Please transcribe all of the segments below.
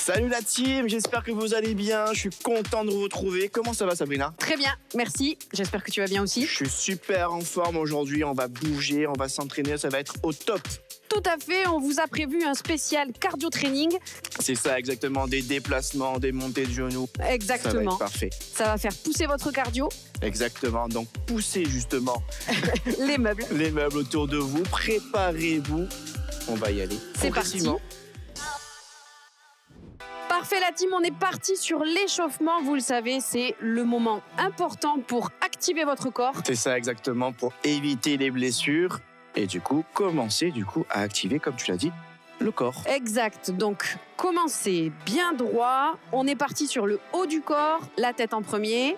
Salut la team, j'espère que vous allez bien. Je suis content de vous retrouver. Comment ça va, Sabrina? Très bien, merci. J'espère que tu vas bien aussi. Je suis super en forme aujourd'hui. On va bouger, on va s'entraîner, ça va être au top. Tout à fait, on vous a prévu un spécial cardio training. C'est ça, exactement. Des déplacements, des montées de genoux. Exactement. Ça va être parfait. Ça va faire pousser votre cardio. Exactement. Donc, poussez justement les meubles autour de vous. Préparez-vous. On va y aller. C'est parti. Parfait la team, on est parti sur l'échauffement. Vous le savez, c'est le moment important pour activer votre corps. C'est ça exactement, pour éviter les blessures. Et du coup, commencer à activer, comme tu l'as dit, le corps. Exact. Donc, commencez bien droit. On est parti sur le haut du corps, la tête en premier.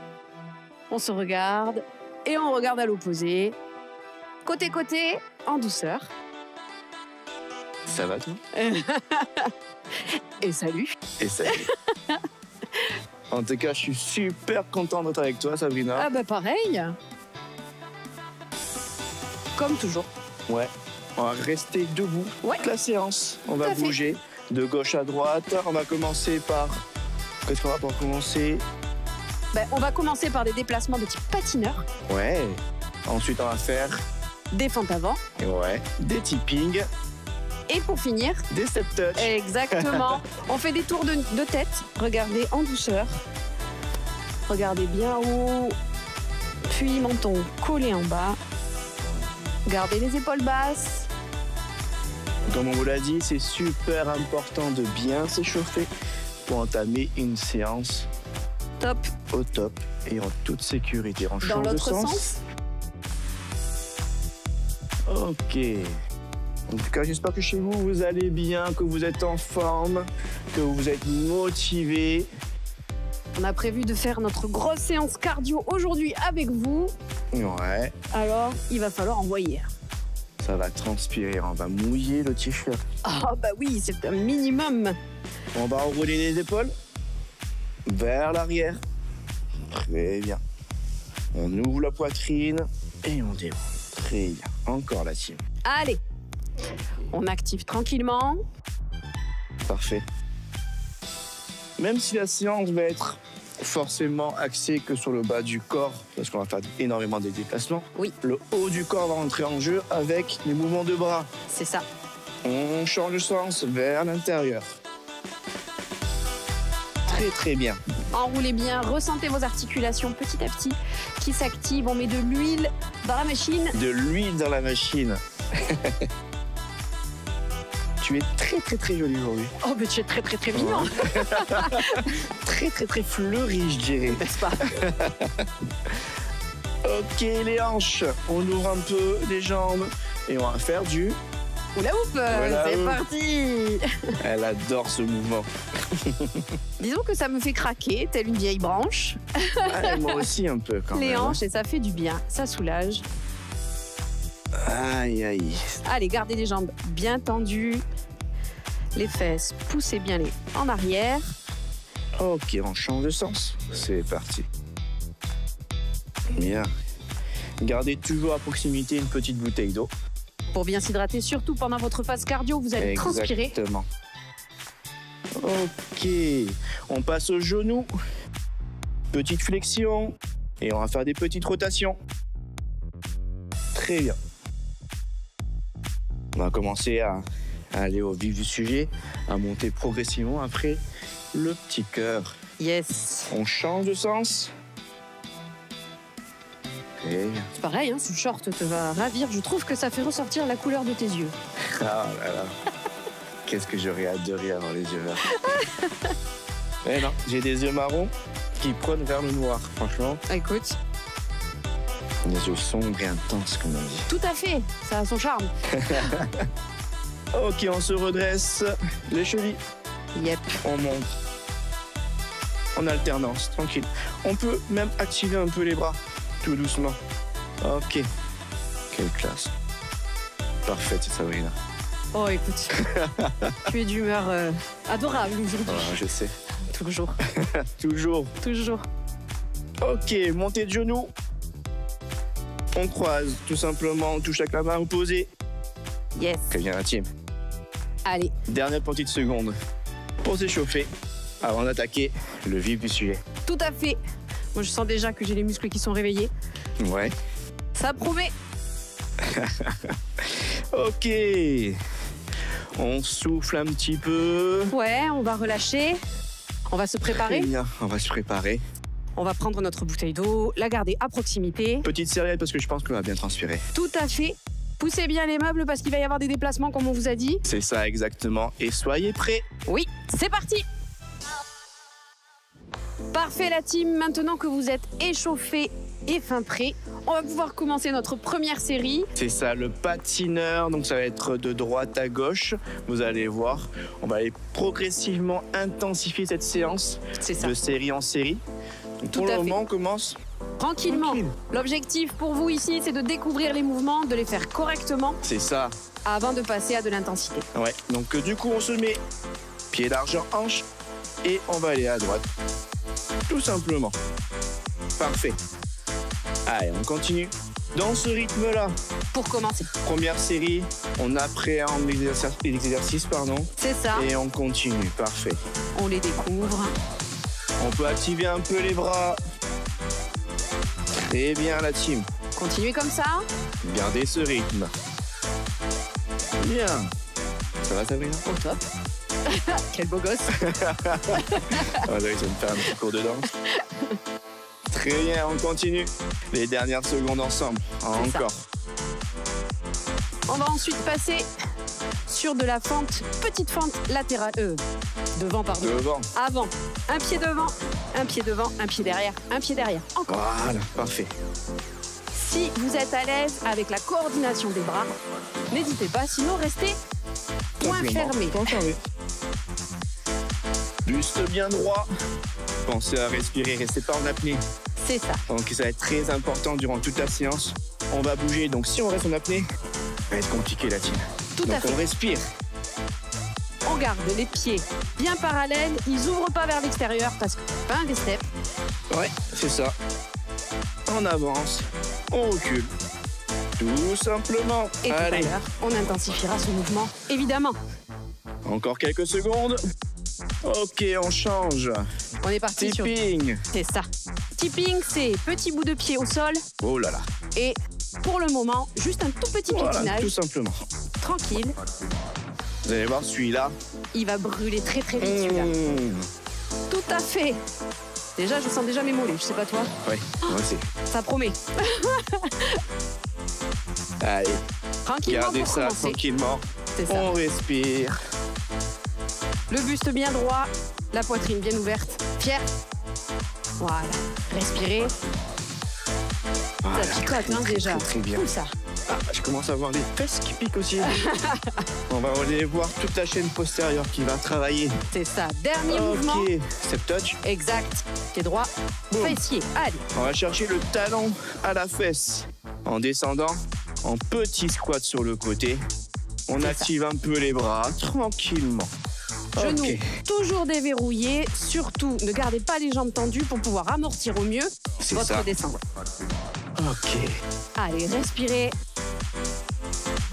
On se regarde et on regarde à l'opposé. Côté, en douceur. Ça va toi? Et salut. Et salut. En tout cas, je suis super content d'être avec toi, Sabrina. Ah bah pareil. Comme toujours. Ouais. On va rester debout. Ouais. Toute la séance. On va bouger de gauche à droite. On va commencer par... Qu'est-ce qu'on va pour commencer? On va commencer par des déplacements de type patineur. Ouais. Ensuite, on va faire... des fentes avant. Ouais. Des tipping. Et pour finir, des step touch. Exactement. On fait des tours de tête. Regardez en douceur. Regardez bien haut. Puis menton collé en bas. Gardez les épaules basses. Comme on vous l'a dit, c'est super important de bien s'échauffer pour entamer une séance top. Au top et en toute sécurité. On dans l'autre sens. Ok. En tout cas, j'espère que chez vous, vous allez bien, que vous êtes en forme, que vous êtes motivés. On a prévu de faire notre grosse séance cardio aujourd'hui avec vous. Ouais. Alors, il va falloir envoyer. Ça va transpirer, on va mouiller le t-shirt. Ah bah oui, c'est un minimum. On va enrouler les épaules vers l'arrière. Très bien. On ouvre la poitrine et on déroule. Très bien. Encore la team. Allez. On active tranquillement. Parfait. Même si la séance va être forcément axée que sur le bas du corps, parce qu'on va faire énormément de déplacements, oui. Le haut du corps va entrer en jeu avec les mouvements de bras. C'est ça. On change de sens vers l'intérieur. Très très bien. Enroulez bien, ressentez vos articulations petit à petit qui s'activent. On met de l'huile dans la machine. De l'huile dans la machine. Tu es très très très jolie aujourd'hui. Oh mais tu es très très très mignon. Très très très fleuri, je dirais. N'est-ce pas? Ok, les hanches. On ouvre un peu les jambes et on va faire du... Oula oup, c'est parti. Elle adore ce mouvement. Disons que ça me fait craquer, telle une vieille branche. Ouais, moi aussi un peu quand même. Les hanches, et ça fait du bien, ça soulage. Aïe, aïe. Allez, gardez les jambes bien tendues. Les fesses, poussez bien les en arrière. Ok, on change de sens. C'est parti. Bien. Gardez toujours à proximité une petite bouteille d'eau. Pour bien s'hydrater, surtout pendant votre phase cardio, vous allez transpirer. Exactement. Ok. On passe au genou. Petite flexion. Et on va faire des petites rotations. Très bien. On va commencer à aller au vif du sujet, à monter progressivement après le petit cœur. Yes. On change de sens. Et... c'est pareil, hein, ce short te va ravir. Je trouve que ça fait ressortir la couleur de tes yeux. Ah là là. Qu'est-ce que j'aurais adoré avoir les yeux verts. Mais non, j'ai des yeux marrons qui prônent vers le noir, franchement. Écoute. Des yeux sombres et intenses, comme on dit. Tout à fait, ça a son charme. Ok, on se redresse. Les chevilles. Yep. On monte. En alternance, tranquille. On peut même activer un peu les bras, tout doucement. Ok. Quelle classe. Parfaite, Sabrina. Oh, écoute. Tu es d'humeur adorable aujourd'hui. Ah, je sais. Toujours. Toujours. Toujours. Ok, montée de genoux. On croise, tout simplement. On touche avec la main opposée. Yes. Très bien, la team. Allez. Dernière petite seconde. pour s'échauffer avant d'attaquer le vif du sujet. Tout à fait. Moi, je sens déjà que j'ai les muscles qui sont réveillés. Ouais. Ça promet. Ok. On souffle un petit peu. Ouais, on va relâcher. On va se préparer. Très bien, on va se préparer. On va prendre notre bouteille d'eau, la garder à proximité. Petite serviette parce que je pense qu'on va bien transpirer. Tout à fait. Poussez bien les meubles parce qu'il va y avoir des déplacements comme on vous a dit. C'est ça exactement. Et soyez prêts. Oui, c'est parti. Parfait la team, maintenant que vous êtes échauffés et fin prêts, on va pouvoir commencer notre première série. C'est ça, le patineur. Donc ça va être de droite à gauche. Vous allez voir, on va aller progressivement intensifier cette séance C'est ça. de série en série. Donc Tout pour à le fait. moment, on commence Tranquillement. tranquille. L'objectif pour vous ici, c'est de découvrir les mouvements, de les faire correctement C'est ça. avant de passer à de l'intensité. Ouais. Donc du coup, on se met pied large en hanche et on va aller à droite. Tout simplement. Parfait. Allez, on continue. Dans ce rythme-là, Pour commencer. première série, on appréhende l'exercice, C'est ça, et on continue. Parfait. on les découvre. On peut activer un peu les bras. Très bien la team. Continuez comme ça. Gardez ce rythme. Bien. Ça va Sabrina? Au top. Quel beau gosse. Ah, oui, ça va me faire un petit cours de danse. Très bien, on continue. Les dernières secondes ensemble. C'est ça. Encore. On va ensuite passer sur de la fente, petite fente latérale. Devant, pardon. Devant. Avant. Un pied devant, un pied devant, un pied derrière, un pied derrière. Encore. Voilà, parfait. Si vous êtes à l'aise avec la coordination des bras, n'hésitez pas, sinon restez point Simplement. fermé. Point fermé. Buste bien droit. Pensez à respirer, restez pas en apnée. C'est ça. Donc ça va être très important durant toute la séance. On va bouger, donc si on reste en apnée, ça va être compliqué la team. Tout à Donc on fait. respire. On garde les pieds bien parallèles. Ils ouvrent pas vers l'extérieur parce que pas un des steps. Ouais, c'est ça. On avance, on recule. Tout simplement. Et tout à Allez, l'heure, on intensifiera ce mouvement, évidemment. encore quelques secondes. Ok, on change. On est parti sur... Tipping. C'est ça. Tipping, c'est petit bout de pied au sol. Oh là là. Et pour le moment, juste un tout petit Voilà, piétinage. tout simplement. Tranquille. Vous allez voir celui-là. Il va brûler très très vite celui-là. Tout à fait. Déjà, je sens déjà mes mollets. Je sais pas toi. Ouais, moi aussi. Ça promet. Allez, Tranquillement gardez pour ça commencer. tranquillement. C'est ça. On respire. Le buste bien droit, la poitrine bien ouverte. Fier. Voilà. Respirez. Voilà, Ça picote hein, déjà. Très bien. Tout ça. Ah, je commence à voir les fesses qui piquent aussi. On va aller voir toute la chaîne postérieure qui va travailler. C'est ça. Dernier mouvement. Ok, step touch. Exact. Pied droit. Boum. Fessier. Allez. On va chercher le talon à la fesse. En descendant, en petit squat sur le côté. On C'est active un peu les bras tranquillement. Genoux Ok, toujours déverrouillés. Surtout, ne gardez pas les jambes tendues pour pouvoir amortir au mieux c'est votre ça. descente. Ok. Allez, respirez.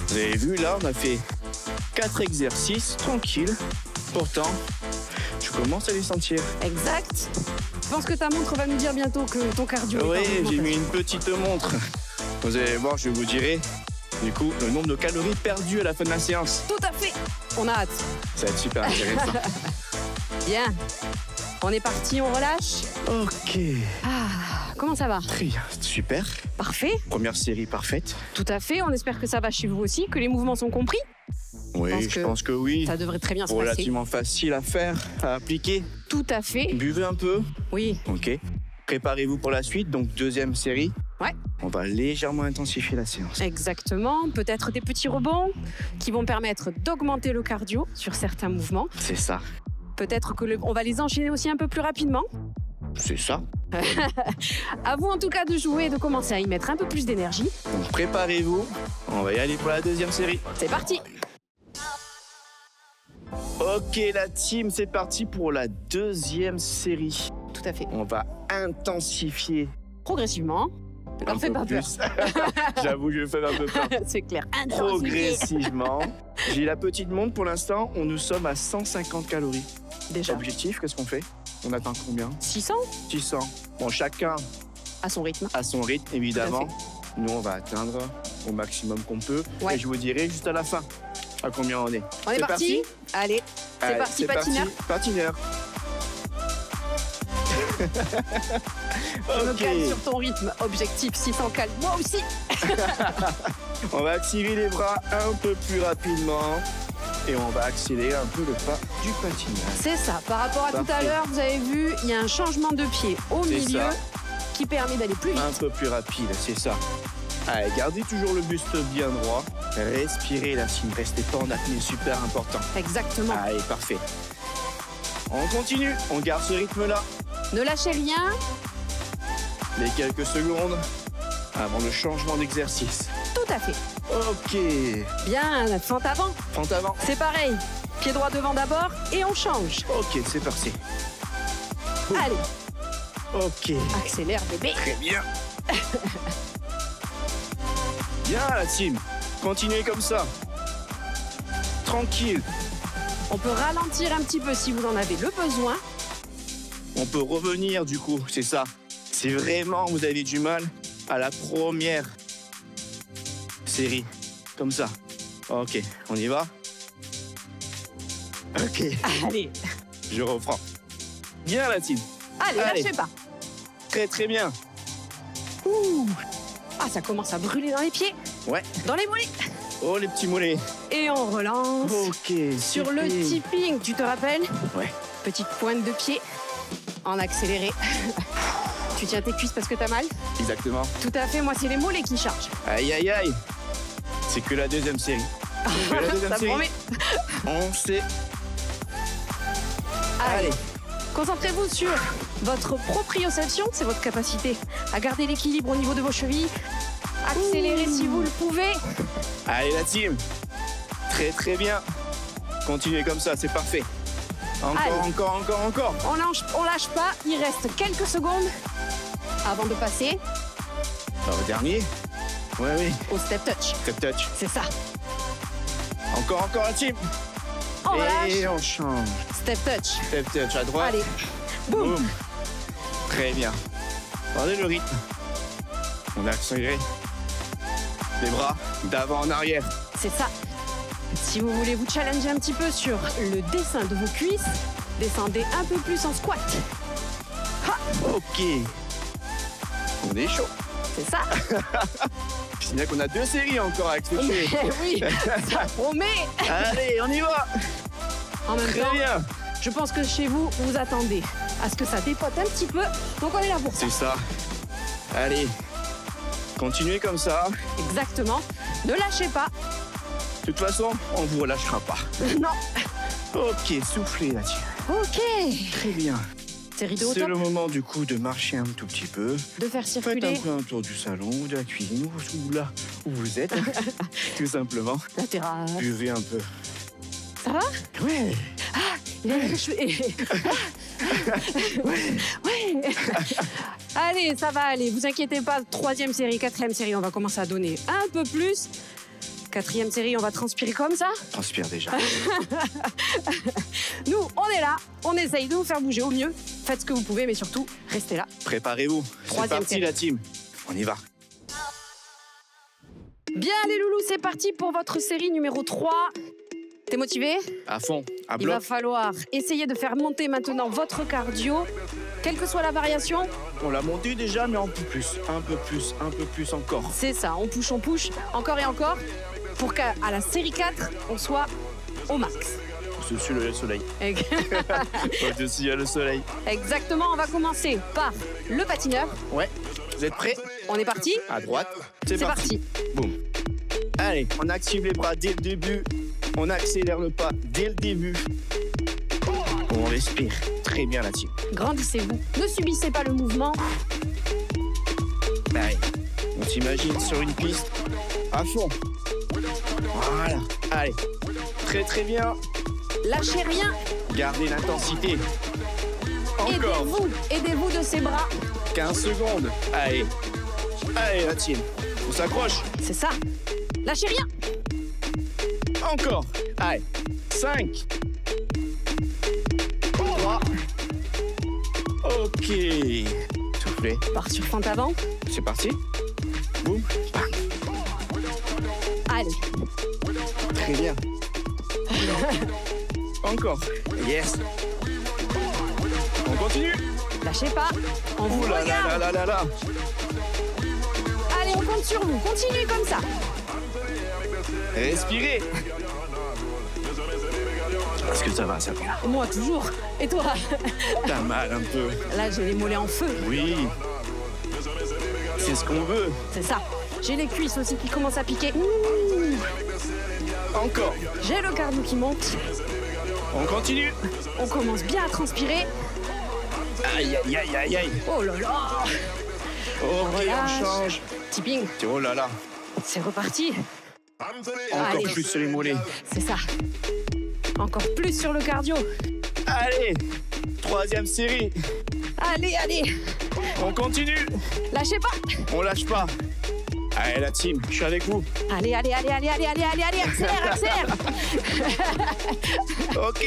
Vous avez vu, là, on a fait 4 exercices tranquilles. Pourtant, je commence à les sentir. Exact. Je pense que ta montre va nous dire bientôt que ton cardio est en Oui, j'ai augmentation. mis une petite montre. Vous allez voir, je vous dirai, du coup, le nombre de calories perdues à la fin de la séance. Tout à fait. On a hâte. Ça va être super intéressant. Bien. On est parti, on relâche. Ok. Ah, comment ça va? Très bien, super. Parfait. Première série parfaite. Tout à fait. On espère que ça va chez vous aussi, que les mouvements sont compris. Oui, je pense que oui. Ça devrait très bien se passer. Relativement facile à faire, à appliquer. Tout à fait. Buvez un peu. Oui. Ok. Préparez-vous pour la suite, donc deuxième série. Ouais. On va légèrement intensifier la séance. Exactement. Peut-être des petits rebonds qui vont permettre d'augmenter le cardio sur certains mouvements. C'est ça. Peut-être que on va les enchaîner aussi un peu plus rapidement. C'est ça. À vous en tout cas de jouer et de commencer à y mettre un peu plus d'énergie. Donc préparez-vous. On va y aller pour la deuxième série. C'est parti. Ok la team, c'est parti pour la deuxième série. Tout à fait. On va intensifier Progressivement. Ne leur un fais peu pas peur. plus. J'avoue, je fais un peu peur. C'est clair. Intensifier. Progressivement. J'ai la petite montre pour l'instant. Nous sommes à 150 calories. Déjà. Objectif, qu'est-ce qu'on fait? On atteint combien? 600 600. Bon, chacun à son rythme. à son rythme, évidemment. Nous, on va atteindre au maximum qu'on peut. Ouais. Et je vous dirai juste à la fin à combien on est. On est parti? Allez, c'est Allez, parti, patineur. Patineur. Je me Ok. cale sur ton rythme. Objectif 600 cales. Moi aussi. On va activer les bras un peu plus rapidement. Et on va accélérer un peu le pas du patinage. C'est ça. Par rapport à tout à Parfait. l'heure, vous avez vu, il y a un changement de pied au C'est milieu ça. qui permet d'aller plus vite. Un peu plus rapide, c'est ça. Allez, gardez toujours le buste bien droit. Respirez la cime, restez pas en apnée, super important. Exactement. Allez, parfait. On continue, on garde ce rythme-là. Ne lâchez rien. Les quelques secondes avant le changement d'exercice. Tout à fait. Ok, Bien, fente avant. fente avant. C'est pareil. Pied droit devant d'abord et on change. Ok, c'est parti. Allez, Ok, accélère bébé. très bien. Bien la team, continuez comme ça. Tranquille, On peut ralentir un petit peu si vous en avez le besoin. on peut revenir du coup, c'est ça. Si vraiment vous avez du mal à la première série, comme ça. Ok, on y va. Ok, Allez, je reprends. Bien la team, allez, Allez. lâchez pas. très très bien. Ouh. Ah, ça commence à brûler dans les pieds, Ouais, dans les mollets. oh les petits mollets. Et on relance. Ok, Sur le super. tipping, tu te rappelles? Ouais. Petite pointe de pied en accéléré. Tu tiens tes cuisses parce que t'as mal? Exactement. Tout à fait, moi c'est les mollets qui chargent. Aïe aïe aïe. C'est que la deuxième série. C'est que la deuxième Ça série. promet. On sait. Allez. Allez. Concentrez-vous sur votre proprioception, c'est votre capacité à garder l'équilibre au niveau de vos chevilles. Accélérez si vous le pouvez. Allez la team. Très très bien. Continuez comme ça, c'est parfait. Encore, Allez. encore. On lâche pas, il reste quelques secondes avant de passer Alors, dernier. Ouais, oui. au step touch. Step touch. C'est ça. Encore la team. On Et relâche. on change. Step touch. Step touch à droite. Allez. Boum. Boum. Très bien. Regardez le rythme. On a accéléré. Les bras d'avant en arrière. C'est ça. Si vous voulez vous challenger un petit peu sur le dessin de vos cuisses, descendez un peu plus en squat. Ok. On est chaud. C'est ça. C'est bien qu'on a 2 séries encore à accélérer. Oui, ça promet. Allez, on y va. En même Très temps, bien. je pense que chez vous, vous attendez à ce que ça dépote un petit peu. Donc on est là pour ça. C'est ça. Allez. Continuez comme ça. Exactement. Ne lâchez pas. De toute façon, on vous relâchera pas. Non. Ok, soufflez là-dessus. Ok. Très bien. C'est rideau au C'est top. le moment du coup de marcher un tout petit peu. De faire Faites circuler un peu un tour du salon, ou de la cuisine, ou là où vous êtes. Tout simplement. la terrasse. Buvez un peu. Ça va? Ouais. Il a les cheveux. Ouais. Allez, ça va aller. Vous inquiétez pas. 3e série, 4e série, on va commencer à donner un peu plus. 4e série, on va transpirer comme ça. Transpire déjà. Nous, on est là. On essaye de vous faire bouger au mieux. Faites ce que vous pouvez, mais surtout, restez là. Préparez-vous. C'est 3e parti série. la team. On y va. Bien, les loulous, c'est parti pour votre série numéro 3. T'es motivé? À fond, à Il va bloc. falloir essayer de faire monter maintenant votre cardio. Quelle que soit la variation, On l'a monté déjà, mais un peu plus. Un peu plus encore. c'est ça. On push, encore et encore, pour qu'à la série 4, on soit au max. Au-dessus, le soleil. Au-dessus, il y a le soleil. Exactement, on va commencer par le patineur. Ouais. Vous êtes prêts? On est parti? À droite. C'est C'est parti. parti. Boum. Allez, on active les bras dès le début. On accélère le pas dès le début. On respire. Très bien la team. Grandissez-vous. Ne subissez pas le mouvement. Allez, on s'imagine sur une piste. À fond. Voilà. Allez. Très très bien. Lâchez rien. Gardez l'intensité. Encore. Aidez-vous de ces bras. 15 secondes. Allez. Allez la team. On s'accroche. C'est ça. Lâchez rien. Encore. Allez. 5. 3. Ok. Soufflez. Part sur fente avant. C'est parti. Boum. Allez. Très bien. Encore. Yes. On continue. Lâchez pas. On vous Ouh là là regarde. là là là. Allez, on compte sur vous. Continuez comme ça. Respirez. Est-ce que ça va, ça va? Moi, toujours. Et toi? T'as mal un peu. Là, j'ai les mollets en feu. Oui. C'est ce qu'on veut. C'est ça. J'ai les cuisses aussi qui commencent à piquer. Encore. J'ai le cardio qui monte. On continue. On commence bien à transpirer. Aïe, aïe, aïe, aïe, aïe. Oh là là. Ok, Relâche. on change. Tipping. Oh là là. C'est reparti. Encore Allez. plus sur les mollets. C'est ça. Encore plus sur le cardio. Allez. 3e série. Allez, allez. On continue. Lâchez pas. On lâche pas. Allez, la team, je suis avec vous. Allez, allez, allez, allez, allez, allez, allez, allez. Accélère, accélère. Ok.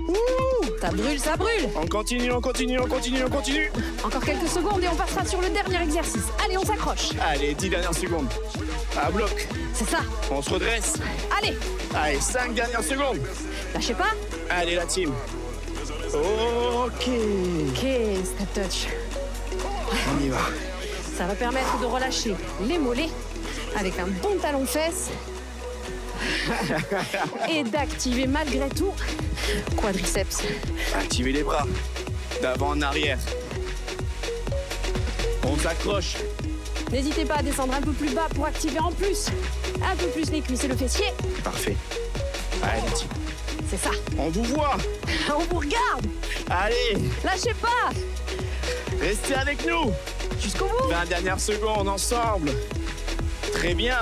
Ouh. Ça brûle, ça brûle. On continue, on continue, on continue, on continue. Encore quelques secondes et on passera sur le dernier exercice. Allez, on s'accroche. Allez, 10 dernières secondes. À bloc. C'est ça. On se redresse. Allez. Allez, 5 dernières secondes. Lâchez pas. Allez, la team. Ok. Ok, step touch. On y va. Ça va permettre de relâcher les mollets avec un bon talon-fesse et d'activer malgré tout quadriceps. Activez les bras. D'avant en arrière. On s'accroche. N'hésitez pas à descendre un peu plus bas pour activer en plus un peu plus les cuisses et le fessier. Parfait. Allez, la team. C'est ça. On vous voit. On vous regarde. Allez, Lâchez pas. restez avec nous. Jusqu'au bout. 20 dernières secondes ensemble. Très bien.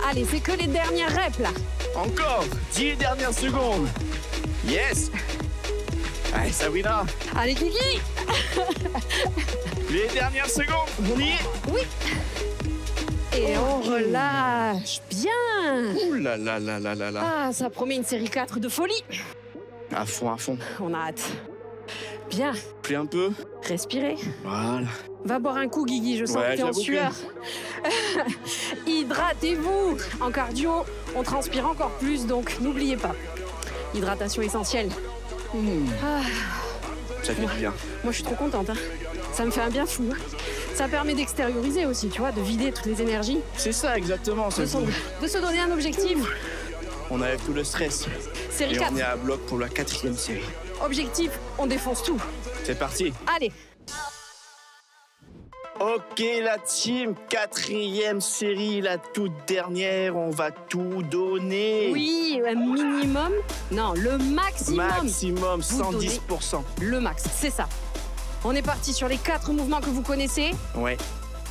Allez, c'est que les dernières reps là. Encore 10 dernières secondes. Yes. Allez, Sabrina. Allez, Kiki. Les dernières secondes. On y est. Oui. Et on relâche bien. Ouh là là là là là là. Ah, ça promet une série 4 de folie. À fond, à fond. On a hâte. Bien. Plus un peu. Respirez. Voilà. Va boire un coup, Guigui, je sens que t'es en j'avoue sueur. Hydratez-vous. En cardio, on transpire encore plus, donc n'oubliez pas. Hydratation essentielle. Ah, Ça fait du bien. moi, je suis trop contente. Hein. Ça me fait un bien fou. Hein. Ça permet d'extérioriser aussi, tu vois, de vider toutes les énergies, C'est ça, exactement. de se donner un objectif. On enlève tout le stress. Série Et 4. on est à bloc pour la 4e série. Objectif, on défonce tout. C'est parti. Allez, Ok, la team, 4e série, la toute dernière. On va tout donner. oui, un minimum. Non, le maximum. Maximum, Vous donnez 110%. Le max, c'est ça. On est parti sur les 4 mouvements que vous connaissez. Ouais,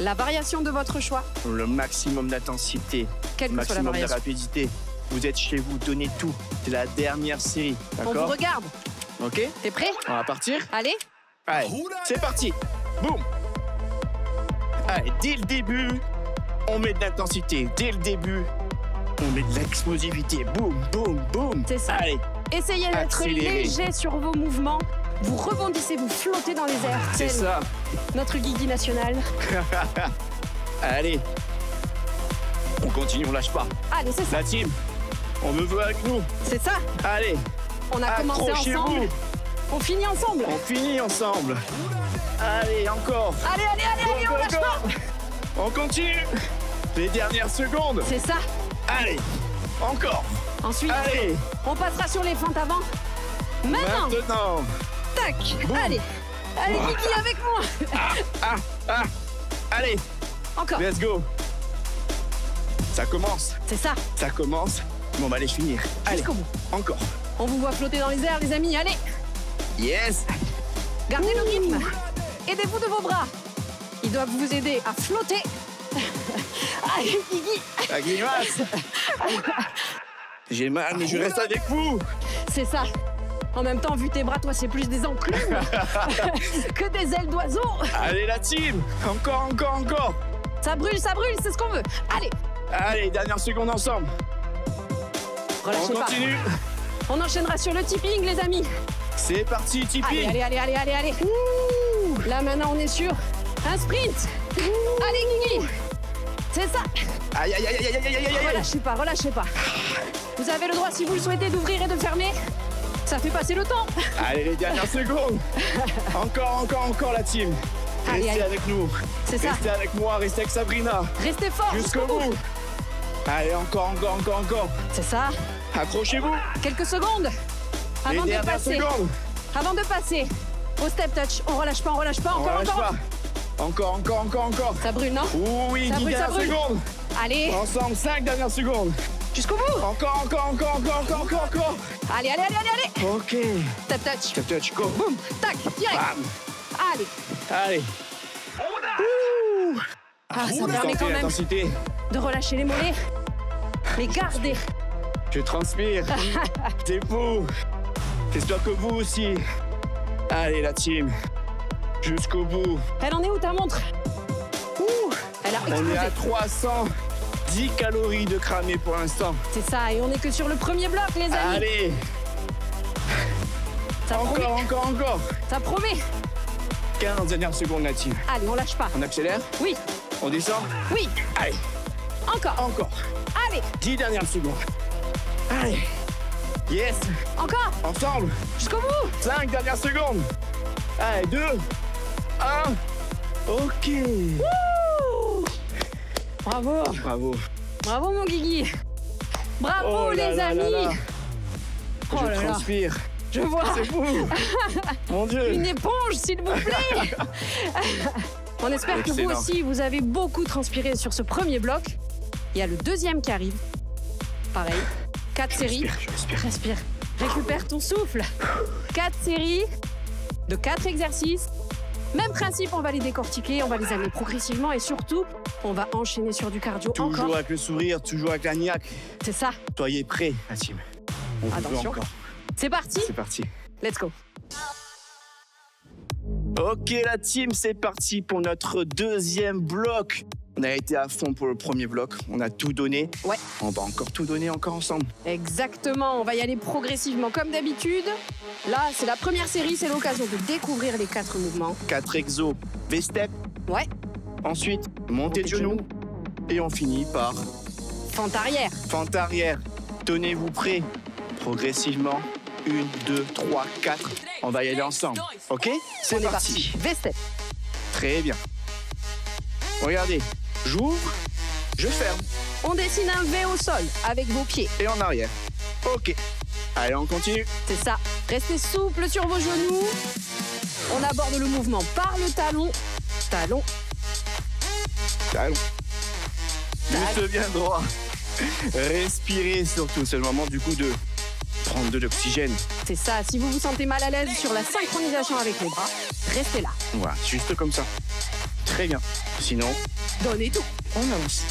La variation de votre choix, le maximum d'intensité, quelle que soit la maximum de variation. rapidité. Vous êtes chez vous, donnez tout. C'est la dernière série, On vous d'accord? regarde. Ok, T'es prêt? on va partir. Allez, Allez, c'est parti. Boum. Allez, dès le début, on met de l'intensité. Dès le début, on met de l'explosivité. Boum, boum, boum. C'est ça. Allez, essayez d'être Accélérez. léger sur vos mouvements. Vous rebondissez, vous flottez dans les airs. c'est tel ça. notre Guigui national. Allez, on continue, on lâche pas. Allez, c'est ça. La team, on me veut avec nous. C'est ça. Allez, On a commencé accrochez-vous. ensemble. On finit ensemble. On finit ensemble. Allez, encore. Allez, allez, allez, allez, on lâche pas. On continue. Les dernières secondes. C'est ça. Allez, encore. Ensuite, Allez, on passera sur les fentes avant. Maintenant, maintenant. tac. Allez. Allez, Guigui, avec moi. Allez, Encore. let's go. Ça commence, C'est ça. ça commence. Mais on va les finir. Allez, Jusqu'au bout. encore. On vous voit flotter dans les airs, les amis. Allez. Yes. Gardez le rythme. Aidez-vous de vos bras. Ils doivent vous aider à flotter. Allez, Guigui. La grimace. J'ai mal, mais je reste avec vous. C'est ça. En même temps, vu tes bras, toi, c'est plus des enclumes que des ailes d'oiseau. Allez, la team. Encore, encore, encore. Ça brûle, c'est ce qu'on veut. Allez. Allez, dernière seconde ensemble. Relâchez On pas. continue. On enchaînera sur le tipping, les amis. C'est parti, tipping. Allez. Là, maintenant, on est sur un sprint. Allez, Guigui. C'est ça. Aïe. Relâchez pas. Vous avez le droit, si vous le souhaitez, d'ouvrir et de fermer. Ça fait passer le temps. Allez, les dernières secondes. Encore la team. Allez. Restez avec nous. C'est ça. Restez avec moi, restez avec Sabrina. Restez fort. Jusqu'au bout. Allez, encore. C'est ça. Accrochez-vous. Quelques secondes. Les Avant de dernières passer. secondes. Avant de passer au step touch. On relâche pas. On relâche pas. Encore. Ça brûle, non? Oui, Ça 10 brûle, ça dernières brûle. secondes. Allez. Ensemble, 5 dernières secondes. Jusqu'au bout. Encore. Allez. Ok. Step touch. Step touch, go. Boum. Tac. Direct. Bam. Allez. Allez. Ça permet quand même L'intensité. de relâcher les mollets. Mais gardez. Je transpire. T'es fou. J'espère que vous aussi. Allez, la team. Jusqu'au bout. Elle en est où ta montre? Elle a On est à explosé. 310 calories de cramé pour l'instant. C'est ça, et on est que sur le premier bloc, les amis. Allez. Ça promet. Encore. Ça promet. 15 dernières secondes, la team. Allez, on lâche pas. On accélère. Oui, On descend. oui. Allez. Encore. Allez, 10 dernières secondes. Allez. Yes. encore. Ensemble. Jusqu'au bout. 5 dernières secondes. Allez, 2, 1. Ok. Ouh. Bravo. Bravo, mon Guigui. Bravo, Oh là les là amis. là là. Oh Je là là. transpire. Je vois C'est fou. Mon Dieu. une éponge, s'il vous plaît. On espère que vous Excellent. aussi, vous avez beaucoup transpiré sur ce premier bloc. Il y a le deuxième qui arrive. Pareil. 4 séries. Je respire. Respire. Récupère ton souffle. 4 séries de 4 exercices. Même principe, on va les décortiquer, on va les amener progressivement et surtout, on va enchaîner sur du cardio Toujours encore. avec le sourire, toujours avec la niaque. C'est ça. Soyez prêts, la team. On vous veut Attention. encore. C'est parti. C'est parti. Let's go. Ok, la team, c'est parti pour notre deuxième bloc. On a été à fond pour le premier bloc. On a tout donné. Ouais. On va encore tout donner encore ensemble. Exactement, on va y aller progressivement comme d'habitude. Là, c'est la première série, c'est l'occasion de découvrir les 4 mouvements. 4 exos, V-step. Ouais, Ensuite, montée de genoux. Et on finit par fente arrière. fente arrière. Tenez-vous prêts. Progressivement. 1, 2, 3, 4. On va y aller ensemble. Ok? C'est On est parti. V-step. Très bien. Regardez. J'ouvre, je ferme. On dessine un V au sol avec vos pieds. Et en arrière. Ok. Allez, on continue. C'est ça. Restez souple sur vos genoux. On aborde le mouvement par le talon. Talon. Allons. Juste bien droit. Respirez surtout. C'est le moment du coup de prendre de l'oxygène. C'est ça. Si vous vous sentez mal à l'aise sur la synchronisation avec les bras, restez là. Voilà, juste comme ça. Très bien. Sinon, Donnez tout. on avance.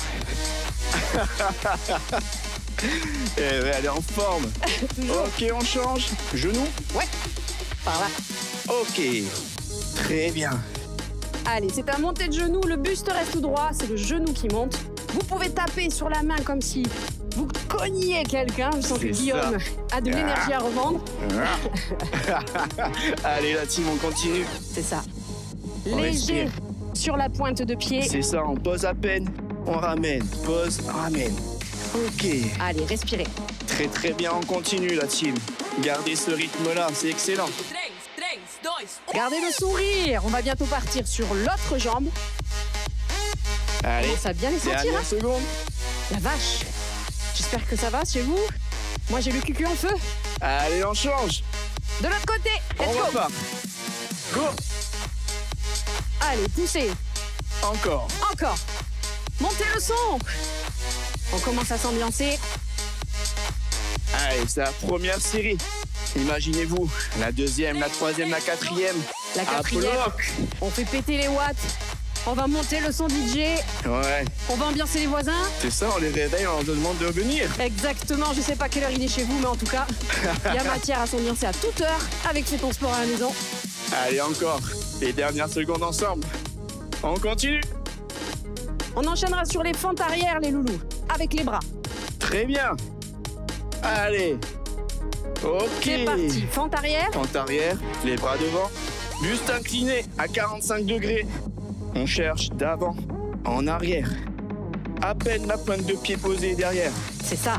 Elle est en forme. Toujours. Ok, on change. Genou. Ouais. Par là. Ok. Très bien. Allez, c'est un montée de genou. Le buste reste tout droit. C'est le genou qui monte. Vous pouvez taper sur la main comme si vous cogniez quelqu'un. Je sens que C'est Guillaume a de l'énergie à revendre. Allez, la team, on continue. C'est ça. On Léger respire. sur la pointe de pied. C'est ça, on pose à peine, on ramène, pose, ramène. Ok, Allez, respirez. très très bien, on continue la team. Gardez ce rythme-là, c'est excellent. Gardez le sourire. On va bientôt partir sur l'autre jambe. Allez, Commence à bien les sentir, dernière hein. seconde. La vache. J'espère que ça va chez vous. Moi, j'ai le cucu en feu. Allez, on change. De l'autre côté. On Let's go. repart. Go. Allez, poussez. Encore. Encore. Montez le son. On commence à s'ambiancer. Allez, c'est la première série. Imaginez-vous, la deuxième, la troisième, la quatrième. La À quatrième. bloc. On fait péter les watts. On va monter le son DJ. Ouais, On va ambiancer les voisins. c'est ça, on les réveille, on leur demande de venir. Exactement. Je sais pas quelle heure il est chez vous, mais en tout cas, il y a matière à s'ambiancer à toute heure avec Fais ton sport à la maison. Allez, encore. Les dernières secondes ensemble. On continue. On enchaînera sur les fentes arrière, les loulous, avec les bras. Très bien. Allez. Ok. C'est parti. Fente arrière. Fente arrière, les bras devant. Buste incliné à 45 degrés. On cherche d'avant en arrière. À peine la pointe de pied posée derrière. C'est ça.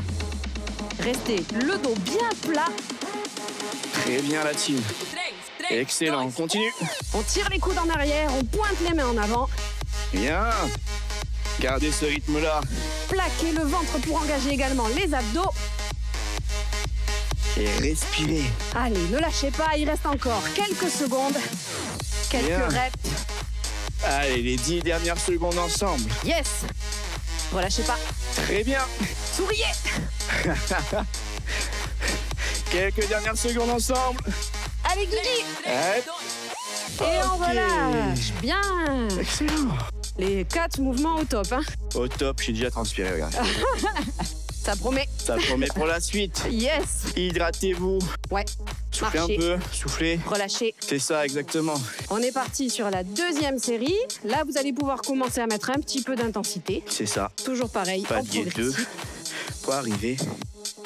Restez le dos bien plat. Très bien la team. Excellent, on continue. On tire les coudes en arrière, on pointe les mains en avant. Bien. Gardez ce rythme-là. Plaquez le ventre pour engager également les abdos. Et respirez. Allez, ne lâchez pas, il reste encore quelques secondes. Quelques Bien. reps. Allez, les 10 dernières secondes ensemble. Yes. Relâchez pas. Très bien. Souriez. Quelques dernières secondes ensemble. Allez, Guigui. Hop. Et on Ok. relâche. Bien. Excellent. Les 4 mouvements au top. Hein. Au top, j'ai déjà transpiré, regarde. Ça promet. Ça promet pour la suite. Yes. Hydratez-vous. Ouais. Soufflez Marchez. un peu, soufflez. Relâchez. C'est ça, exactement. On est parti sur la deuxième série. Là, vous allez pouvoir commencer à mettre un petit peu d'intensité. C'est ça. Toujours pareil. en Palier 2 progressif. pour arriver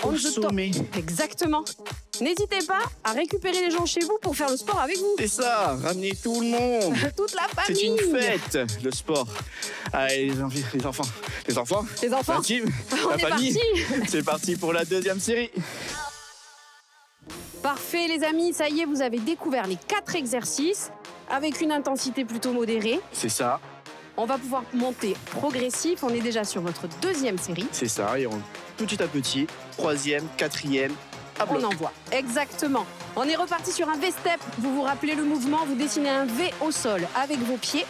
On au se top. sommet. Exactement. N'hésitez pas à récupérer les gens chez vous pour faire le sport avec vous. C'est ça, ramenez tout le monde. Toute la C'est famille. une fête, le sport. Allez, les enfants. Les enfants. La team, On la est famille. parti. C'est parti pour la deuxième série. Parfait les amis, ça y est, vous avez découvert les 4 exercices avec une intensité plutôt modérée. C'est ça, On va pouvoir monter progressif. On est déjà sur votre deuxième série. c'est ça. Et petit à petit, troisième, quatrième, à bloc. On envoie. Exactement. On est reparti sur un V-step. Vous vous rappelez le mouvement, vous dessinez un V au sol avec vos pieds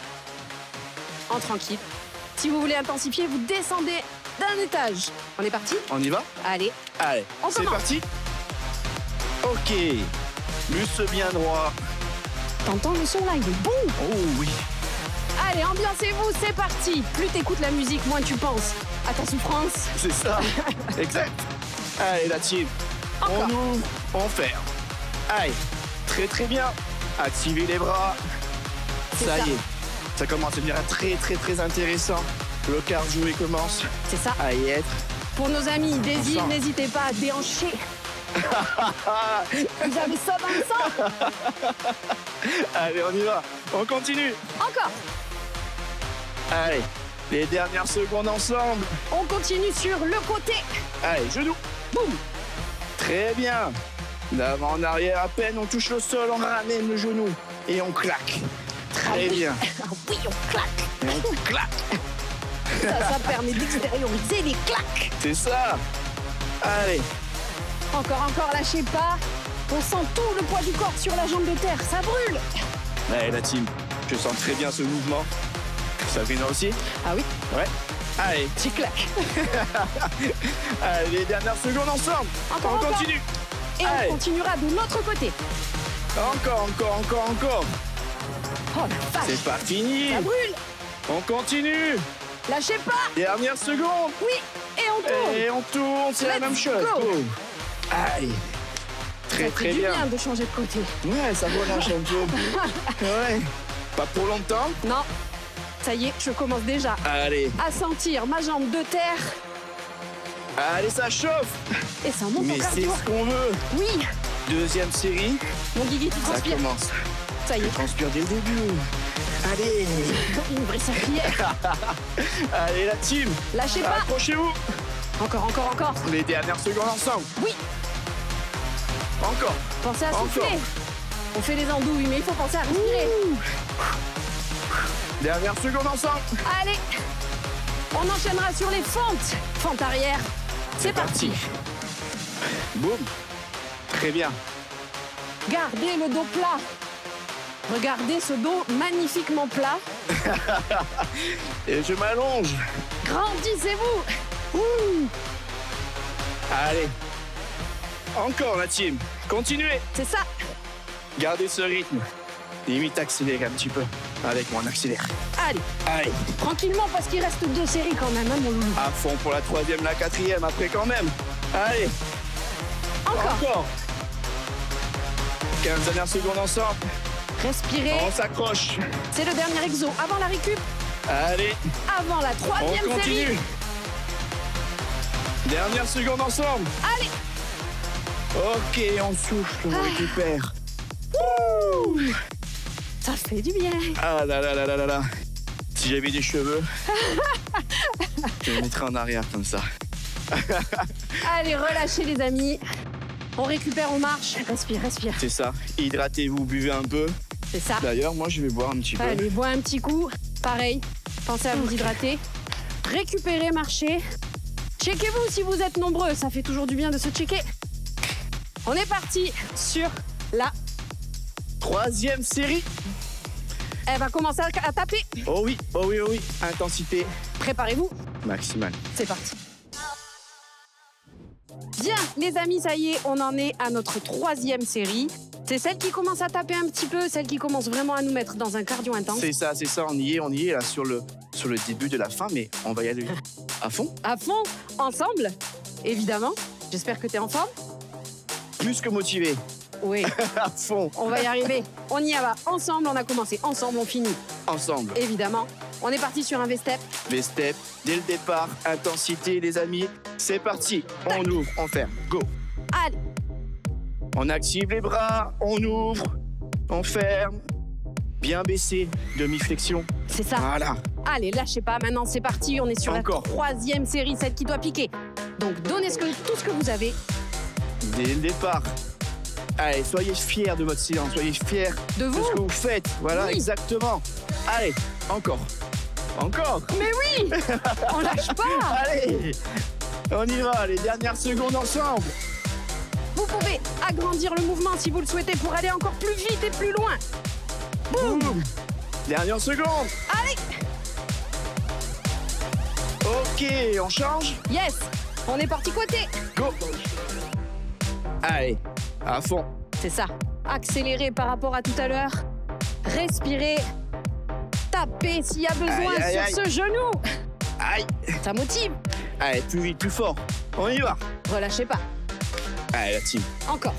en tranquille. Si vous voulez intensifier, vous descendez d'un étage. On est parti? On y va? Allez, Allez, On c'est commence. parti. Ok, buste bien droit. t'entends le son là, il est bon. Oh oui, Allez, ambiancez-vous, c'est parti. Plus t'écoutes la musique, moins tu penses à ta souffrance. c'est ça. Exact. Allez, la team. Encore. On ouvre, on ferme. Allez, très très bien. Activez les bras. C'est Ça ça. y est, ça commence à devenir très très très intéressant. Le cardio il commence C'est ça. à y être. Pour nos amis désir, sent. n'hésitez pas à déhancher. Vous avez ça dans le sang. Allez, on y va. On continue. Encore. Allez, les dernières secondes ensemble. On continue sur le côté. Allez, genoux. Boum. Très bien. D'avant en arrière, à peine on touche le sol, on ramène le genou et on claque. Très bien. Ah oui, on claque. Et on claque. Ça permet d'extérioriser les claques. C'est ça. Allez, Encore, lâchez pas. On sent tout le poids du corps sur la jambe de terre. Ça brûle. allez la team. Je sens très bien ce mouvement. Sabrina aussi? Ah oui, Ouais. Allez, tu claques. allez, les dernières secondes ensemble. Encore, On encore. continue. Et Allez. on continuera de l'autre côté. Encore. Oh la vache. C'est pas fini. Ça brûle. On continue. Lâchez pas. Dernière seconde. Oui. Et on tourne. Et on tourne, c'est la Let's même chose. go. Go. Allez. Ça Très fait très du bien. bien de changer de côté. Ouais, ça relâche un peu. Ouais. Pas pour longtemps. Non. Ça y est, je commence déjà Allez. à sentir ma jambe de terre. Allez, ça chauffe. Et ça monte en Mais c'est cardio. ce qu'on veut. Oui. Deuxième série, Mon Guigui, tu ça transpires. commence. Ça y Je est. transpire dès le début. Allez. Une vraie serpillière. Allez, la team. Lâchez pas. Accrochez-vous. Encore. Les dernières secondes ensemble. Oui. Encore. Pensez à Encore. souffler. On fait les andouilles, mais il faut penser à respirer. Dernière seconde ensemble. Allez. On enchaînera sur les fentes. Fente arrière. C'est parti. Boum. Très bien. Gardez le dos plat. Regardez ce dos magnifiquement plat. Et je m'allonge. Grandissez-vous. Allez. Encore la team. Continuez. C'est ça. Gardez ce rythme. Limite accélérez un petit peu. Avec moi, on accélère. Allez. Allez. Tranquillement parce qu'il reste 2 séries quand même, hein, mon loulou. À fond pour la troisième, la quatrième, après quand même. Allez. Encore. 15 dernières secondes ensemble. Respirez. On s'accroche. C'est le dernier exo. Avant la récup. Allez. Avant la On troisième série. continue. Dernière seconde ensemble. Allez. Ok, on souffle, on récupère. Ça fait du bien. Ah là là là là là là. Si j'avais des cheveux, je me mettrais en arrière comme ça. Allez, relâchez les amis. On récupère, on marche. Respire, respire. C'est ça. Hydratez-vous, buvez un peu. C'est ça. D'ailleurs, moi, je vais boire un petit peu. Allez, bois un petit coup. Pareil, pensez à vous hydrater. Récupérez, marchez. Checkez-vous si vous êtes nombreux. Ça fait toujours du bien de se checker. On est parti sur la... 3e série. Elle va commencer à taper. Oh oui, oh oui, oh oui. Intensité Préparez-vous. maximale. C'est parti. Bien, les amis, ça y est, on en est à notre 3e série. C'est celle qui commence à taper un petit peu, celle qui commence vraiment à nous mettre dans un cardio intense. C'est ça, on y est là sur le début de la fin, mais on va y aller à fond. À fond, ensemble, évidemment. J'espère que tu es en forme. Plus que motivé, Oui, à fond, on va y arriver. On y va ensemble, on a commencé ensemble, on finit. ensemble. Évidemment. On est parti sur un V-step. Les steps, dès le départ, intensité les amis. C'est parti, on ouvre, on ferme, go. Allez, On active les bras, on ouvre, on ferme. Bien baissé, demi-flexion. c'est ça. Voilà. Allez, lâchez pas. Maintenant, c'est parti. On est sur Encore. la 3e série, celle qui doit piquer. Donc, donnez tout ce que vous avez. Dès le départ. Allez, soyez fiers de votre séance, soyez fiers De de vous. ce que vous faites. Voilà, Oui. exactement. Allez, encore. Encore. Mais oui, on lâche pas. Allez, on y va, les dernières secondes ensemble. Vous pouvez agrandir le mouvement si vous le souhaitez pour aller encore plus vite et plus loin. Boum. Dernière seconde. Allez, Ok, on change. yes. On est parti côté. Go. Allez, à fond. C'est ça. Accélérez par rapport à tout à l'heure. Respirez. Tapez s'il y a besoin Aïe, aïe, sur aïe. ce genou. Aïe. Ça motive. Allez, plus vite, plus fort. On y va. Relâchez pas. Allez, la team. Encore.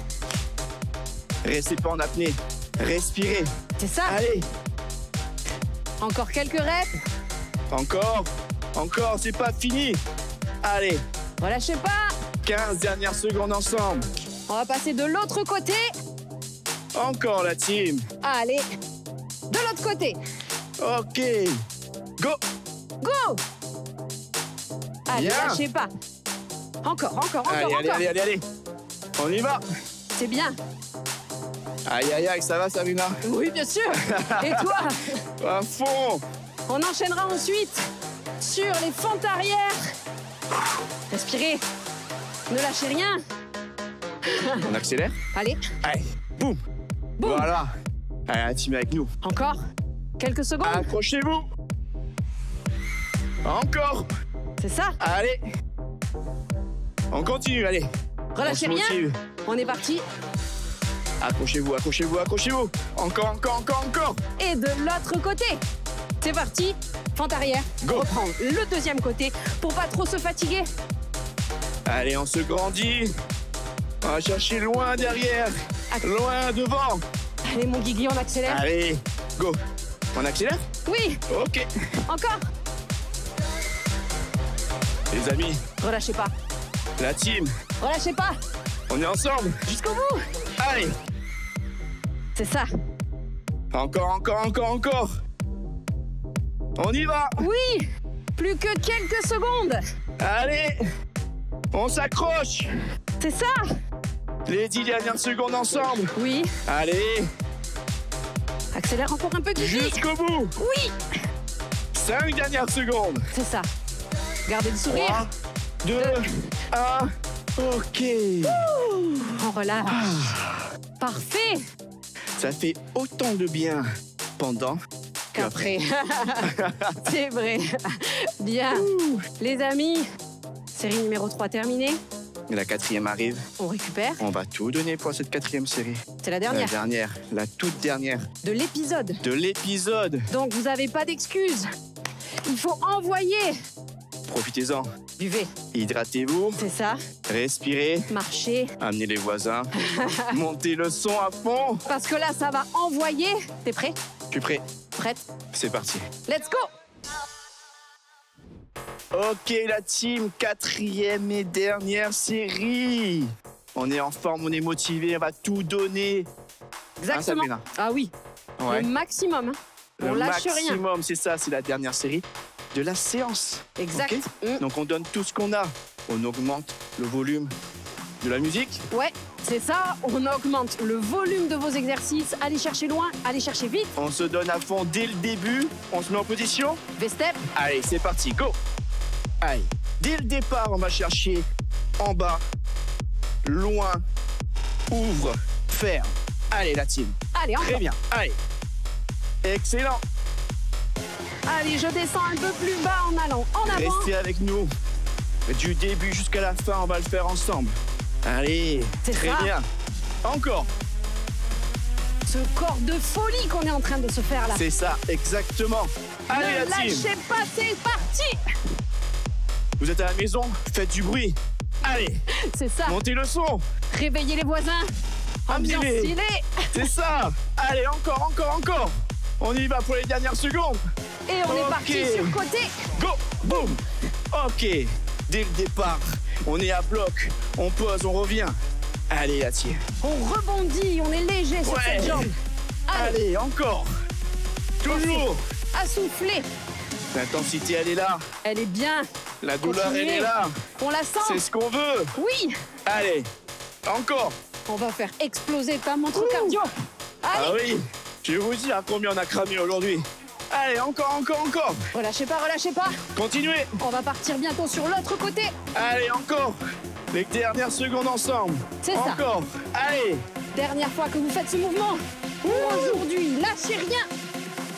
Restez pas en apnée. Respirez. C'est ça. Allez, Encore quelques reps. encore. Encore, c'est pas fini. Allez, Relâchez pas. 15 dernières secondes ensemble. On va passer de l'autre côté. Encore la team. Allez. De l'autre côté. Ok. Go. Go. Allez, Bien. lâchez pas. Encore. Allez, allez, allez, allez. On y va. C'est bien. Aïe, aïe, aïe, ça va, Sabrina? Oui, bien sûr. Et toi? À fond. On enchaînera ensuite sur les fentes arrière. Respirez. Ne lâchez rien. On accélère. Allez, Allez, boum. boum. Voilà. Allez, la team avec nous. Encore. Quelques secondes. Accrochez-vous. Encore. C'est ça. Allez. On continue, allez. Relâchez On se rien. motive. On est parti. Accrochez-vous, accrochez-vous, accrochez-vous. Encore, encore, encore, encore. Et de l'autre côté. C'est parti. Fente arrière. Go. On reprend le deuxième côté pour pas trop se fatiguer. Allez, on se grandit. On va chercher loin derrière. Loin devant. Allez, mon Guigui, on accélère. Allez, go. On accélère? Oui, Ok. encore. Les amis, Relâchez pas. la team, Relâchez pas. on est ensemble. Jusqu'au bout. Allez. C'est ça. Encore, encore, encore, encore. On y va. Oui. Plus que quelques secondes. Allez. On s'accroche. C'est ça. Les 10 dernières secondes ensemble. Oui. Allez. Accélère encore un peu, Guigui. Jusqu'au bout. Oui. 5 dernières secondes. C'est ça. Gardez le sourire. 3, 2, 1. Ok. On relâche. Parfait. Ça fait autant de bien pendant Qu'après. C'est vrai. Bien. Les amis, série numéro 3 terminée. La 4e arrive. On récupère. On va tout donner pour cette 4e série. C'est la La dernière dernière, la toute dernière de l'épisode. de l'épisode. Donc vous n'avez pas d'excuses. Il faut envoyer. Profitez-en. Buvez. Hydratez-vous, C'est ça. respirez, Marchez. amenez les voisins, montez le son à fond. Parce que là, ça va envoyer. T'es prêt? Tu es prêt? Prête? C'est parti. Let's go! Ok la team, 4e et dernière série. On est en forme, on est motivé, on va tout donner. Exactement. Sabrina? Ah oui, Ouais. le maximum. Hein. On Le lâche rien. maximum, c'est ça, c'est la dernière série de la séance. Exact. Ok. Donc on donne tout ce qu'on a. On augmente le volume de la musique. Ouais, c'est ça. On augmente le volume de vos exercices. Allez chercher loin, allez chercher vite. On se donne à fond dès le début. On se met en position. V-step. Allez, c'est parti, go. Allez, dès le départ, on va chercher en bas, loin, ouvre, ferme. Allez, la team. Allez, Très encore. bien. Allez. Excellent. Allez, je descends un peu plus bas en allant en avant. Restez avec nous. Du début jusqu'à la fin, on va le faire ensemble. Allez, C'est très ça. bien. Encore. Ce corps de folie qu'on est en train de se faire là. C'est ça, exactement. Allez, Ne la team. lâchez pas, c'est parti. Vous êtes à la maison, faites du bruit. Allez, C'est ça. montez le son. Réveillez les voisins. Ambiance Stylé. stylée. C'est ça. Allez, encore, encore, encore. On y va pour les dernières secondes. Et on est Ok. parti sur côté. Go, boum. Ok, dès le départ, on est à bloc. On pose, on revient. Allez, la team. On rebondit, on est léger sur Ouais. cette jambe. Allez, Allez, encore. Toujours. à souffler. L'intensité, elle est là. Elle est bien. La douleur, Continuez. elle est là. On la C'est sent. ce qu'on veut. Oui. Allez, encore. On va faire exploser ta montre cardio. Ah Allez, oui, je vais vous dire à combien on a cramé aujourd'hui. Allez, encore, encore, encore. relâchez pas, relâchez pas. Continuez. On va partir bientôt sur l'autre côté. Allez, encore. Les dernières secondes ensemble. C'est ça. Encore. Allez. Dernière fois que vous faites ce mouvement. Aujourd'hui, lâchez rien.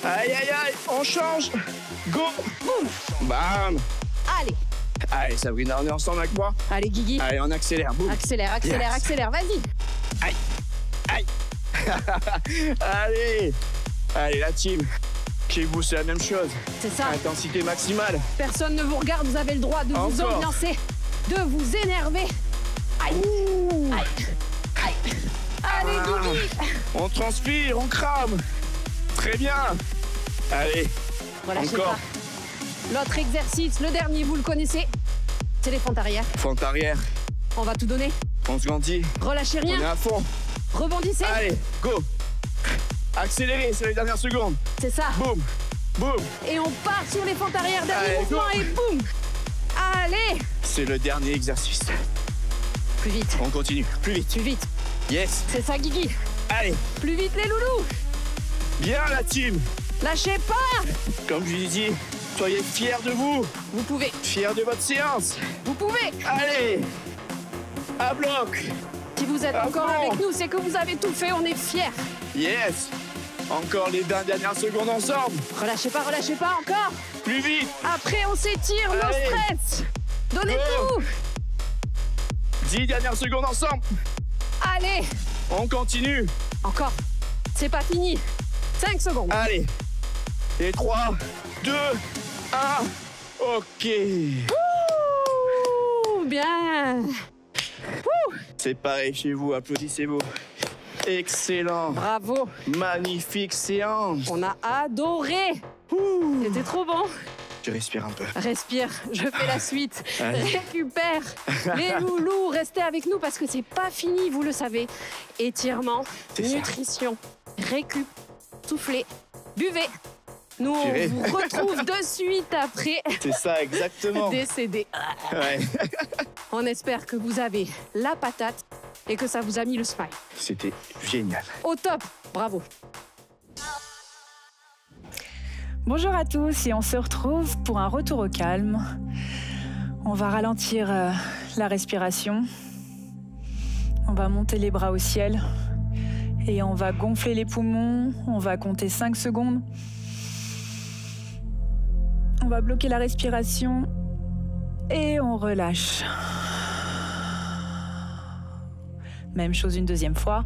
Aïe, aïe, aïe. On change. Go. Boum. Bam. Allez, Allez, Sabrina, on est ensemble avec moi. allez Guigui. Allez, on accélère. Boum. Accélère, accélère, Yes. accélère. Vas-y. Aïe. Allez. Allez, la team. Chez vous, c'est la même chose. C'est ça. Intensité maximale. Personne ne vous regarde. Vous avez le droit de vous Encore. ambiancer, de vous énerver. Aïe. Aïe. Aïe. Allez, Ah. Guigui. On transpire, on crame. Très bien. Allez, Relâchez encore. pas. L'autre exercice, le dernier, vous le connaissez. C'est les fentes arrière. Fente arrière. On va tout donner. On se grandit. Relâchez On est rien. à fond. Rebondissez. Allez, go. Accélérez, c'est les dernières secondes. C'est ça. Boum. Boum. Et on part sur les fentes arrière. Dernier Allez, mouvement go. et boum. Allez. C'est le dernier exercice. Plus vite. On continue. Plus vite. Plus vite. Yes. C'est ça, Guigui. Allez. Plus vite, les loulous. Bien, la team. Lâchez pas. Comme je vous ai dit, soyez fiers de vous. Vous pouvez. Fiers de votre séance. Vous pouvez. Allez. À bloc. Si vous êtes À encore fond. avec nous, c'est que vous avez tout fait. On est fiers. Yes. Encore les 20 dernières secondes ensemble. Relâchez pas, encore. Plus vite. Après, on s'étire, no Allez. stress. Donnez Go. tout. 10 dernières secondes ensemble. Allez. On continue. Encore. C'est pas fini. 5 secondes. Allez. Et 3, 2, 1. Ok. Ouh, bien. C'est pareil chez vous, applaudissez-vous. Excellent. Bravo. Magnifique séance. On a adoré. C'était trop bon. Je respire un peu. Respire, je fais la suite. Allez. Récupère. Les loulous, restez avec nous parce que c'est pas fini, vous le savez. Étirement, C'est ça. nutrition, récup, soufflez, buvez. Nous, on Purée. vous retrouve de suite après C'est ça, exactement. décédé. Ouais. On espère que vous avez la patate et que ça vous a mis le smile. C'était génial. Au top, bravo. Bonjour à tous et on se retrouve pour un retour au calme. On va ralentir la respiration. On va monter les bras au ciel et on va gonfler les poumons. On va compter 5 secondes. On va bloquer la respiration et on relâche. Même chose une deuxième fois.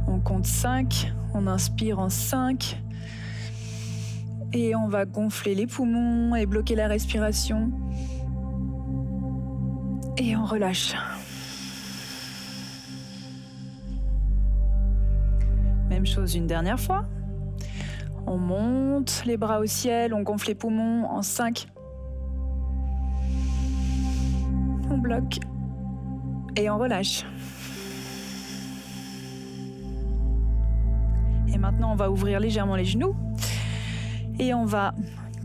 On compte 5, on inspire en 5. Et on va gonfler les poumons et bloquer la respiration. Et on relâche. Même chose une dernière fois. On monte les bras au ciel, on gonfle les poumons en 5. On bloque. Et on relâche. Et maintenant, on va ouvrir légèrement les genoux. Et on va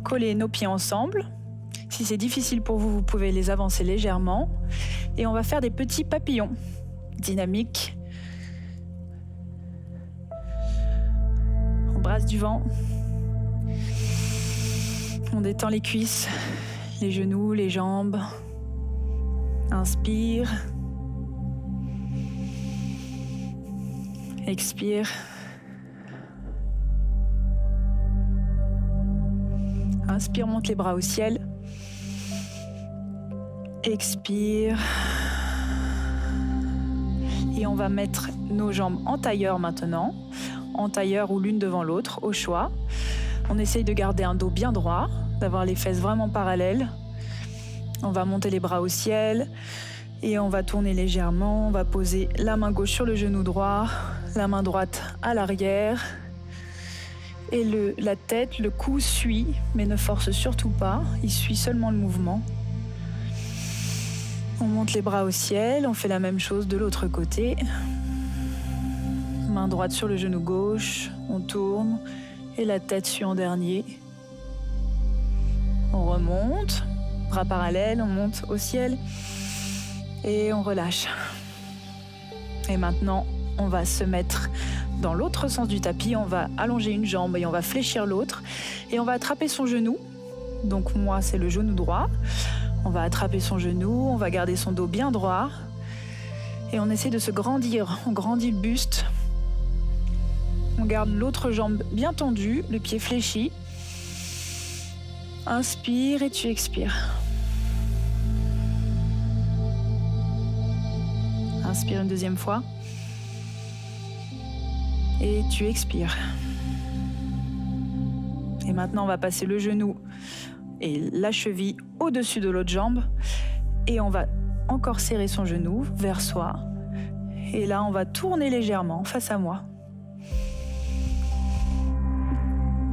coller nos pieds ensemble. Si c'est difficile pour vous, vous pouvez les avancer légèrement. Et on va faire des petits papillons dynamiques. On brasse du vent. On détend les cuisses, les genoux, les jambes. Inspire. Expire. Inspire, monte les bras au ciel. Expire. Et on va mettre nos jambes en tailleur maintenant. En tailleur ou l'une devant l'autre, au choix. On essaye de garder un dos bien droit, d'avoir les fesses vraiment parallèles. On va monter les bras au ciel et on va tourner légèrement. On va poser la main gauche sur le genou droit, la main droite à l'arrière. Et la tête, le cou suit, mais ne force surtout pas. Il suit seulement le mouvement. On monte les bras au ciel, on fait la même chose de l'autre côté. Main droite sur le genou gauche, on tourne et la tête suit en dernier. On remonte, bras parallèles, on monte au ciel et on relâche. Et maintenant, on va se mettre dans l'autre sens du tapis, on va allonger une jambe et on va fléchir l'autre et on va attraper son genou. Donc moi, c'est le genou droit. On va attraper son genou, on va garder son dos bien droit et on essaie de se grandir. On grandit le buste. On garde l'autre jambe bien tendue, le pied fléchi. Inspire et tu expires. Inspire une deuxième fois. Et tu expires. Et maintenant, on va passer le genou et la cheville au-dessus de l'autre jambe. Et on va encore serrer son genou vers soi. Et là, on va tourner légèrement face à moi.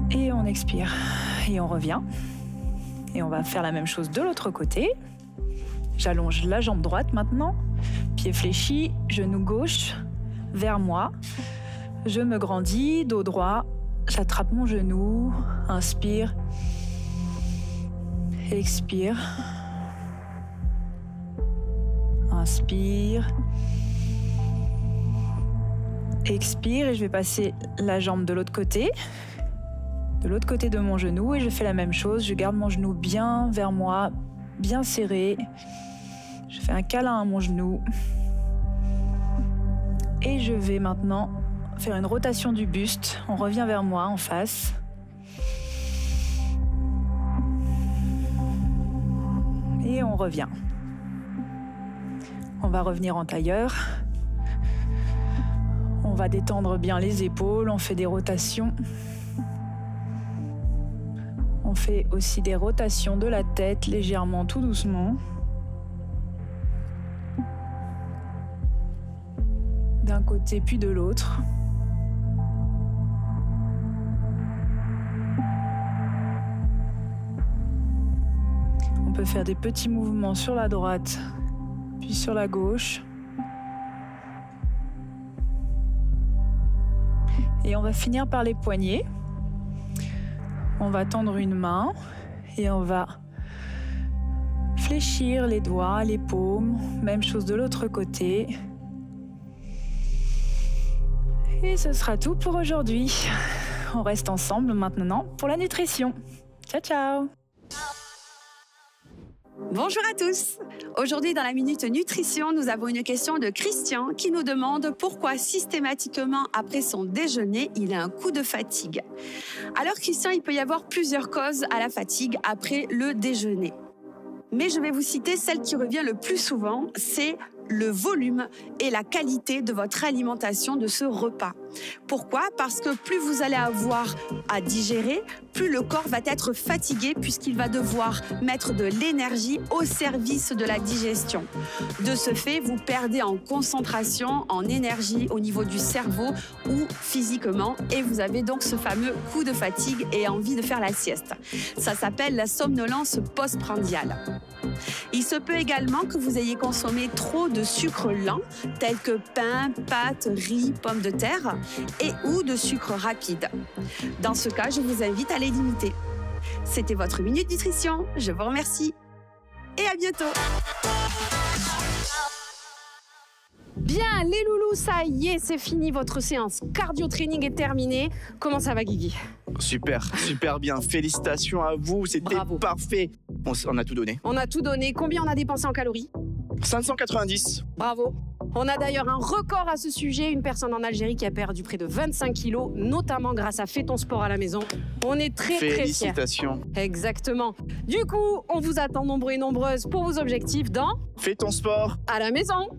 Et on expire. Et on revient. Et on va faire la même chose de l'autre côté. J'allonge la jambe droite maintenant. Pied fléchi, genou gauche vers moi. Je me grandis, dos droit. J'attrape mon genou. Inspire. Expire. Inspire. Expire et je vais passer la jambe de l'autre côté. De l'autre côté de mon genou et je fais la même chose. Je garde mon genou bien vers moi, bien serré. Je fais un câlin à mon genou. Et je vais maintenant faire une rotation du buste. On revient vers moi en face. Et on revient. On va revenir en tailleur. On va détendre bien les épaules. On fait des rotations. On fait aussi des rotations de la tête légèrement, tout doucement. D'un côté puis de l'autre. On peut faire des petits mouvements sur la droite, puis sur la gauche. Et on va finir par les poignets. On va tendre une main et on va fléchir les doigts, les paumes. Même chose de l'autre côté. Et ce sera tout pour aujourd'hui. On reste ensemble maintenant pour la nutrition. Ciao, ciao! Bonjour à tous. Aujourd'hui, dans la Minute Nutrition, nous avons une question de Christian qui nous demande pourquoi systématiquement après son déjeuner, il a un coup de fatigue. Alors Christian, il peut y avoir plusieurs causes à la fatigue après le déjeuner. Mais je vais vous citer celle qui revient le plus souvent, c'est le volume et la qualité de votre alimentation de ce repas. Pourquoi? Parce que plus vous allez avoir à digérer, plus le corps va être fatigué puisqu'il va devoir mettre de l'énergie au service de la digestion. De ce fait, vous perdez en concentration, en énergie au niveau du cerveau ou physiquement et vous avez donc ce fameux coup de fatigue et envie de faire la sieste. Ça s'appelle la somnolence postprandiale. Il se peut également que vous ayez consommé trop de sucre lent, tels que pain, pâtes, riz, pommes de terre, et ou de sucre rapide. Dans ce cas, je vous invite à les limiter. C'était votre Minute Nutrition. Je vous remercie. Et à bientôt. Bien, les loulous, ça y est, c'est fini. Votre séance cardio-training est terminée. Comment ça va, Guigui? Super, super bien. Félicitations à vous, c'était parfait. On a tout donné. On a tout donné. Combien on a dépensé en calories? 590. Bravo. On a d'ailleurs un record à ce sujet, une personne en Algérie qui a perdu près de 25 kilos, notamment grâce à Fais ton sport à la maison. On est très très fiers. Félicitations. Exactement. Du coup, on vous attend nombreux et nombreuses pour vos objectifs dans Fais ton sport à la maison.